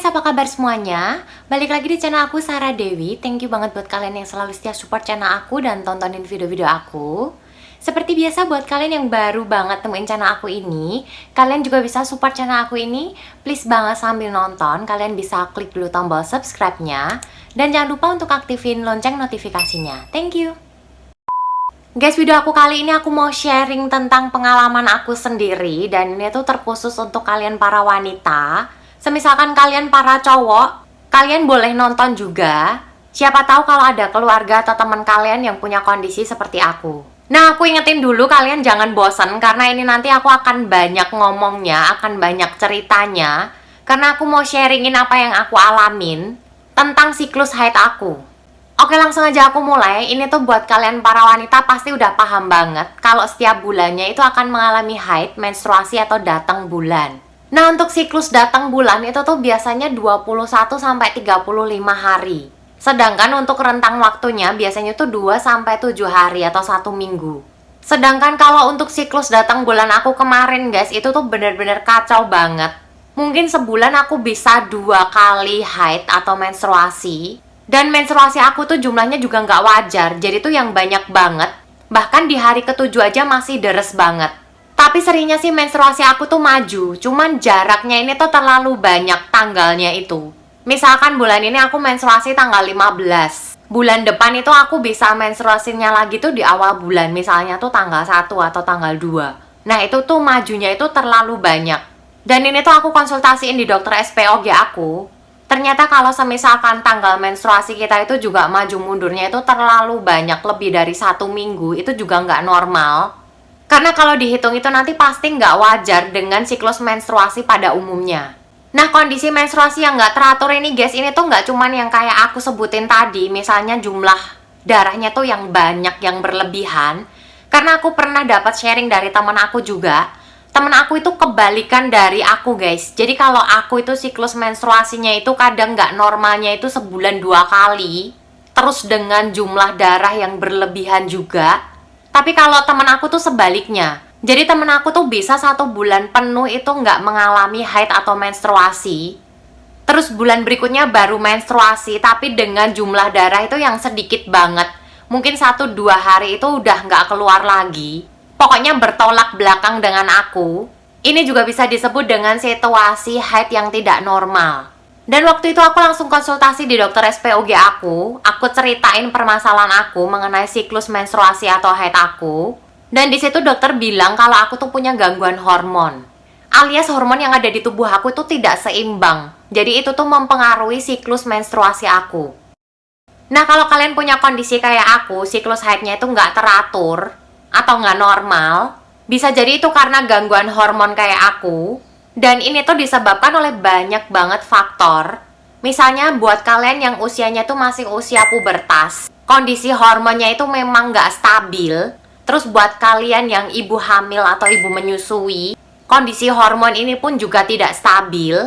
guys, apa kabar semuanya? Balik lagi di channel aku, Sarah Dewi. Thank you banget buat kalian yang selalu setia support channel aku dan tontonin video-video aku. Seperti biasa buat kalian yang baru banget temuin channel aku ini, kalian juga bisa support channel aku ini. Please banget sambil nonton, kalian bisa klik dulu tombol subscribe-nya. Dan jangan lupa untuk aktifin lonceng notifikasinya. Thank you! Guys, video aku kali ini aku mau sharing tentang pengalaman aku sendiri. Dan ini tuh terkhusus untuk kalian para wanita. Semisalkan kalian para cowok, kalian boleh nonton juga. Siapa tahu kalau ada keluarga atau teman kalian yang punya kondisi seperti aku. Nah, aku ingetin dulu kalian jangan bosen, karena ini nanti aku akan banyak ngomongnya, akan banyak ceritanya. Karena aku mau sharingin apa yang aku alamin tentang siklus haid aku. Oke, langsung aja aku mulai. Ini tuh buat kalian para wanita pasti udah paham banget kalau setiap bulannya itu akan mengalami haid, menstruasi, atau datang bulan. Nah, untuk siklus datang bulan itu tuh biasanya 21 sampai 35 hari. Sedangkan untuk rentang waktunya biasanya tuh 2 sampai 7 hari atau 1 minggu. Sedangkan kalau untuk siklus datang bulan aku kemarin, guys, itu tuh bener-bener kacau banget. Mungkin sebulan aku bisa 2 kali haid atau menstruasi. Dan menstruasi aku tuh jumlahnya juga nggak wajar, jadi tuh yang banyak banget. Bahkan di hari ke-7 aja masih deres banget. Tapi seringnya sih menstruasi aku tuh maju, cuman jaraknya ini tuh terlalu banyak tanggalnya itu. Misalkan bulan ini aku menstruasi tanggal 15. Bulan depan itu aku bisa menstruasinya lagi tuh di awal bulan, misalnya tuh tanggal 1 atau tanggal 2. Nah, itu tuh majunya itu terlalu banyak. Dan ini tuh aku konsultasiin di dokter SPOG aku. Ternyata kalau semisalkan tanggal menstruasi kita itu juga maju mundurnya itu terlalu banyak, lebih dari 1 minggu, itu juga nggak normal. Karena kalau dihitung itu nanti pasti nggak wajar dengan siklus menstruasi pada umumnya. Nah, kondisi menstruasi yang nggak teratur ini, guys, ini tuh nggak cuman yang kayak aku sebutin tadi, misalnya jumlah darahnya tuh yang banyak, yang berlebihan. Karena aku pernah dapat sharing dari teman aku juga. Temen aku itu kebalikan dari aku, guys. Jadi kalau aku itu siklus menstruasinya itu kadang nggak normalnya itu sebulan 2 kali. Terus dengan jumlah darah yang berlebihan juga. Tapi kalau temen aku tuh sebaliknya. Jadi temen aku tuh bisa 1 bulan penuh itu nggak mengalami haid atau menstruasi. Terus bulan berikutnya baru menstruasi, tapi dengan jumlah darah itu yang sedikit banget. Mungkin 1-2 hari itu udah nggak keluar lagi. Pokoknya bertolak belakang dengan aku. Ini juga bisa disebut dengan situasi haid yang tidak normal. Dan waktu itu aku langsung konsultasi di dokter SPOG aku. Aku ceritain permasalahan aku mengenai siklus menstruasi atau haid aku. Dan di situ dokter bilang kalau aku tuh punya gangguan hormon. Alias hormon yang ada di tubuh aku itu tidak seimbang. Jadi itu tuh mempengaruhi siklus menstruasi aku. Nah, kalau kalian punya kondisi kayak aku, siklus haidnya itu nggak teratur atau nggak normal, bisa jadi itu karena gangguan hormon kayak aku. Dan ini tuh disebabkan oleh banyak banget faktor. Misalnya buat kalian yang usianya tuh masih usia pubertas, kondisi hormonnya itu memang nggak stabil. Terus buat kalian yang ibu hamil atau ibu menyusui, kondisi hormon ini pun juga tidak stabil.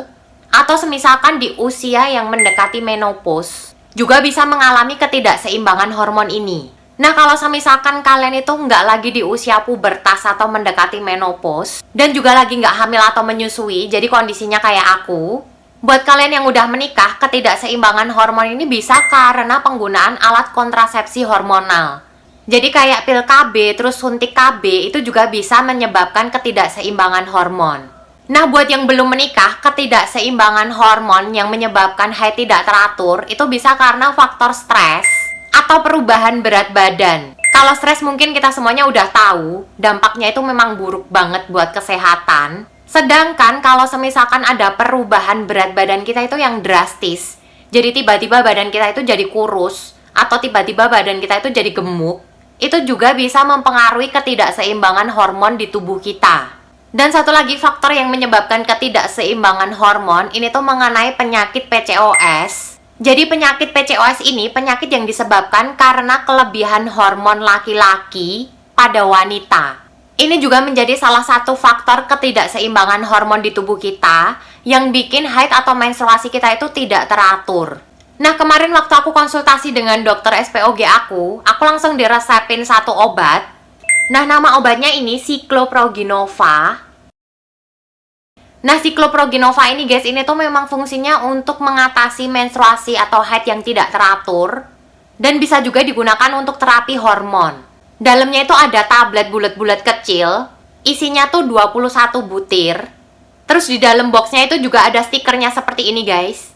Atau semisalkan di usia yang mendekati menopause, juga bisa mengalami ketidakseimbangan hormon ini. Nah, kalau misalkan kalian itu nggak lagi di usia pubertas atau mendekati menopause, dan juga lagi nggak hamil atau menyusui, jadi kondisinya kayak aku, buat kalian yang udah menikah, ketidakseimbangan hormon ini bisa karena penggunaan alat kontrasepsi hormonal. Jadi kayak pil KB, terus suntik KB, itu juga bisa menyebabkan ketidakseimbangan hormon. Nah, buat yang belum menikah, ketidakseimbangan hormon yang menyebabkan haid tidak teratur, itu bisa karena faktor stres atau perubahan berat badan. Kalau stres mungkin kita semuanya udah tahu, dampaknya itu memang buruk banget buat kesehatan. Sedangkan kalau semisalkan ada perubahan berat badan kita itu yang drastis, jadi tiba-tiba badan kita itu jadi kurus, atau tiba-tiba badan kita itu jadi gemuk, itu juga bisa mempengaruhi ketidakseimbangan hormon di tubuh kita. Dan satu lagi faktor yang menyebabkan ketidakseimbangan hormon, ini tuh mengenai penyakit PCOS. Jadi penyakit PCOS ini penyakit yang disebabkan karena kelebihan hormon laki-laki pada wanita. Ini juga menjadi salah satu faktor ketidakseimbangan hormon di tubuh kita yang bikin haid atau menstruasi kita itu tidak teratur. Nah, kemarin waktu aku konsultasi dengan dokter SPOG aku langsung diresepin 1 obat. Nah, nama obatnya ini Cycloproginova. Nah, Cycloprogenova ini guys, ini tuh memang fungsinya untuk mengatasi menstruasi atau haid yang tidak teratur. Dan bisa juga digunakan untuk terapi hormon. Dalamnya itu ada tablet bulat-bulat kecil. Isinya tuh 21 butir. Terus di dalam boxnya itu juga ada stikernya seperti ini guys.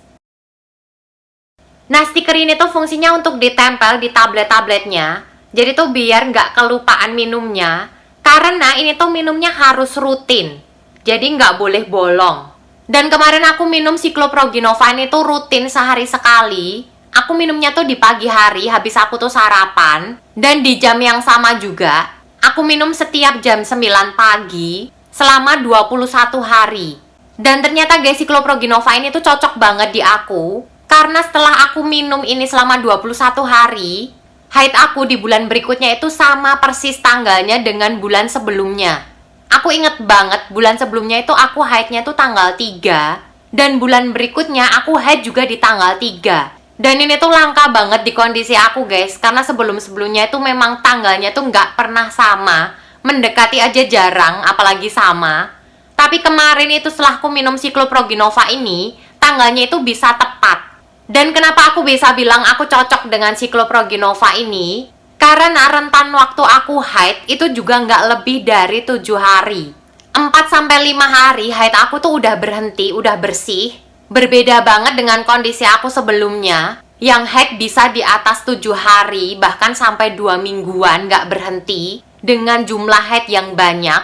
Nah, stiker ini tuh fungsinya untuk ditempel di tablet-tabletnya. Jadi tuh biar nggak kelupaan minumnya. Karena ini tuh minumnya harus rutin. Jadi nggak boleh bolong. Dan kemarin aku minum Cycloprogenova ini tuh rutin sehari sekali. Aku minumnya tuh di pagi hari habis aku tuh sarapan. Dan di jam yang sama juga. Aku minum setiap jam 9 pagi selama 21 hari. Dan ternyata guys, Cycloprogenova ini tuh cocok banget di aku. Karena setelah aku minum ini selama 21 hari, haid aku di bulan berikutnya itu sama persis tanggalnya dengan bulan sebelumnya. Aku inget banget, bulan sebelumnya itu aku haidnya tuh tanggal 3. Dan bulan berikutnya aku haid juga di tanggal 3. Dan ini tuh langka banget di kondisi aku guys. Karena sebelum-sebelumnya itu memang tanggalnya tuh nggak pernah sama. Mendekati aja jarang, apalagi sama. Tapi kemarin itu setelah aku minum Cycloprogenova ini, tanggalnya itu bisa tepat. Dan kenapa aku bisa bilang aku cocok dengan Cycloprogenova ini? Karena rentan waktu aku haid itu juga nggak lebih dari 7 hari. 4-5 hari haid aku tuh udah berhenti, udah bersih. Berbeda banget dengan kondisi aku sebelumnya, yang haid bisa di atas 7 hari, bahkan sampai 2 mingguan nggak berhenti, dengan jumlah haid yang banyak.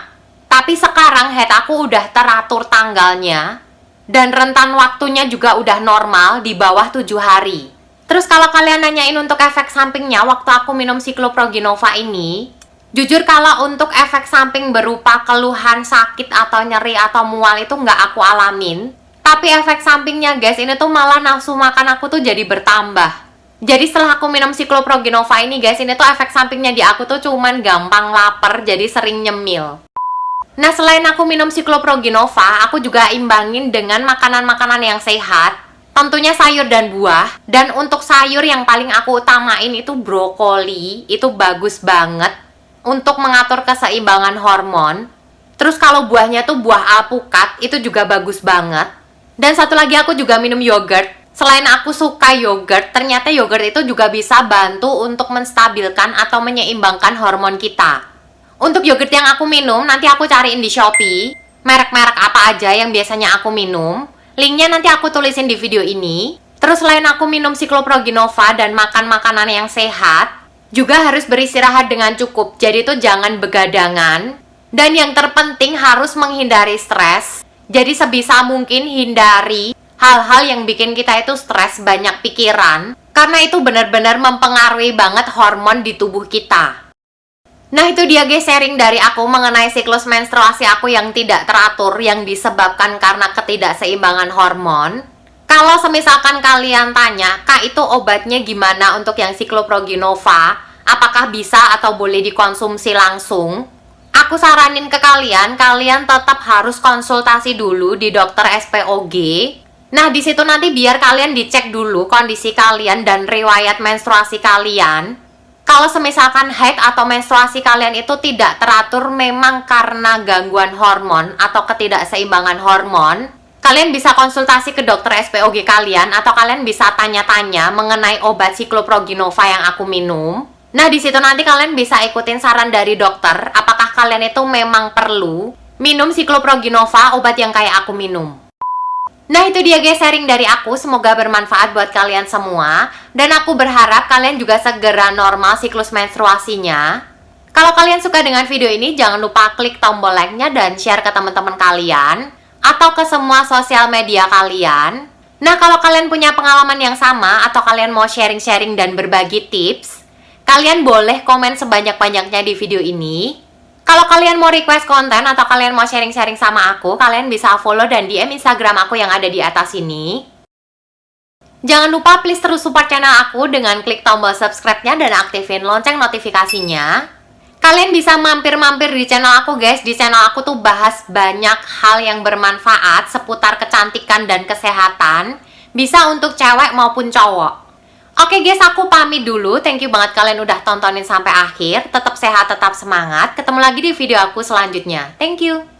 Tapi sekarang haid aku udah teratur tanggalnya, dan rentan waktunya juga udah normal di bawah 7 hari. Terus kalau kalian nanyain untuk efek sampingnya waktu aku minum Cycloprogenova ini, jujur kalau untuk efek samping berupa keluhan sakit atau nyeri atau mual itu nggak aku alamin. Tapi efek sampingnya guys, ini tuh malah nafsu makan aku tuh jadi bertambah. Jadi setelah aku minum Cycloprogenova ini guys, ini tuh efek sampingnya di aku tuh cuman gampang lapar, jadi sering nyemil. Nah, selain aku minum Cycloprogenova, aku juga imbangin dengan makanan-makanan yang sehat. Tentunya sayur dan buah. Dan untuk sayur yang paling aku utamain itu brokoli. Itu bagus banget untuk mengatur keseimbangan hormon. Terus kalau buahnya tuh buah alpukat, itu juga bagus banget. Dan satu lagi aku juga minum yogurt. Selain aku suka yogurt, ternyata yogurt itu juga bisa bantu untuk menstabilkan atau menyeimbangkan hormon kita. Untuk yogurt yang aku minum, nanti aku cariin di Shopee. Merek-merek apa aja yang biasanya aku minum. Linknya nanti aku tulisin di video ini. Terus selain aku minum Cycloprogenova dan makan makanan yang sehat, juga harus beristirahat dengan cukup. Jadi tuh jangan begadangan. Dan yang terpenting harus menghindari stres. Jadi sebisa mungkin hindari hal-hal yang bikin kita itu stres, banyak pikiran. Karena itu benar-benar mempengaruhi banget hormon di tubuh kita. Nah itu dia guys sharing dari aku mengenai siklus menstruasi aku yang tidak teratur yang disebabkan karena ketidakseimbangan hormon. Kalau semisalkan kalian tanya, Kak itu obatnya gimana untuk yang Cycloprogenova? Apakah bisa atau boleh dikonsumsi langsung? Aku saranin ke kalian, kalian tetap harus konsultasi dulu di dokter SPOG. Nah di situ nanti biar kalian dicek dulu kondisi kalian dan riwayat menstruasi kalian. Kalau semisalkan haid atau menstruasi kalian itu tidak teratur memang karena gangguan hormon atau ketidakseimbangan hormon, kalian bisa konsultasi ke dokter SPOG kalian atau kalian bisa tanya-tanya mengenai obat Cycloprogenova yang aku minum. Nah, di situ nanti kalian bisa ikutin saran dari dokter apakah kalian itu memang perlu minum Cycloprogenova, obat yang kayak aku minum. Nah itu dia guys sharing dari aku, semoga bermanfaat buat kalian semua. Dan aku berharap kalian juga segera normal siklus menstruasinya. Kalau kalian suka dengan video ini, jangan lupa klik tombol like-nya dan share ke teman-teman kalian. Atau ke semua sosial media kalian. Nah kalau kalian punya pengalaman yang sama atau kalian mau sharing-sharing dan berbagi tips, kalian boleh komen sebanyak-banyaknya di video ini. Kalau kalian mau request konten atau kalian mau sharing-sharing sama aku, kalian bisa follow dan DM Instagram aku yang ada di atas ini. Jangan lupa please terus support channel aku dengan klik tombol subscribe-nya dan aktifin lonceng notifikasinya. Kalian bisa mampir-mampir di channel aku guys. Di channel aku tuh bahas banyak hal yang bermanfaat seputar kecantikan dan kesehatan. Bisa untuk cewek maupun cowok. Oke guys, aku pamit dulu. Thank you banget kalian udah tontonin sampai akhir. Tetap sehat, tetap semangat. Ketemu lagi di video aku selanjutnya. Thank you.